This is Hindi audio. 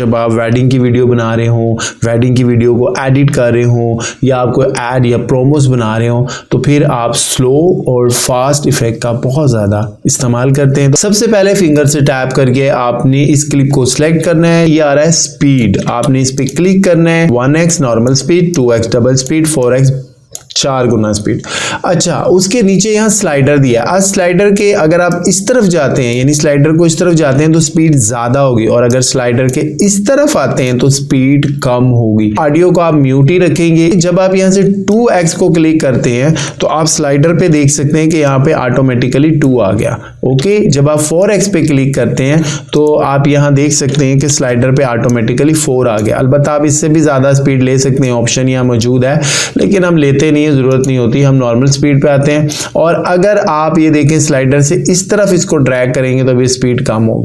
जब आप वेडिंग की वीडियो बना रहे हो, वेडिंग की वीडियो को एडिट कर रहे हो या आपको ऐड या प्रोमोस बना रहे हो, तो फिर आप स्लो और फास्ट इफेक्ट का बहुत ज़्यादा इस्तेमाल करते हैं। तो सबसे पहले फिंगर से टैप करके आपने इस क्लिप को सिलेक्ट करना है। ये आ रहा है स्पीड, आपने इस पर क्लिक करना है। 1x normal speed, 2x double speed, 4x 4 गुना स्पीड। अच्छा, उसके नीचे यहाँ स्लाइडर दिया। आज स्लाइडर के अगर आप इस तरफ जाते हैं, यानी स्लाइडर को इस तरफ जाते हैं तो स्पीड ज्यादा होगी, और अगर स्लाइडर के इस तरफ आते हैं तो स्पीड कम होगी। ऑडियो को आप म्यूट ही रखेंगे। जब आप यहाँ से 2x को क्लिक करते हैं तो आप स्लाइडर पे देख सकते हैं कि यहाँ पे ऑटोमेटिकली 2 आ गया। ओके, जब आप 4x पे क्लिक करते हैं तो आप यहाँ देख सकते हैं कि स्लाइडर पे ऑटोमेटिकली 4 आ गया। अलबत्ता आप इससे भी ज्यादा स्पीड ले सकते हैं, ऑप्शन यहाँ मौजूद है, लेकिन हम लेते नहीं, जरूरत नहीं होती, हम नॉर्मल स्पीड पे आते हैं। और अगर आप ये देखें स्लाइडर से इस तरफ इसको ड्रैग करेंगे तो भी स्पीड कम होगी।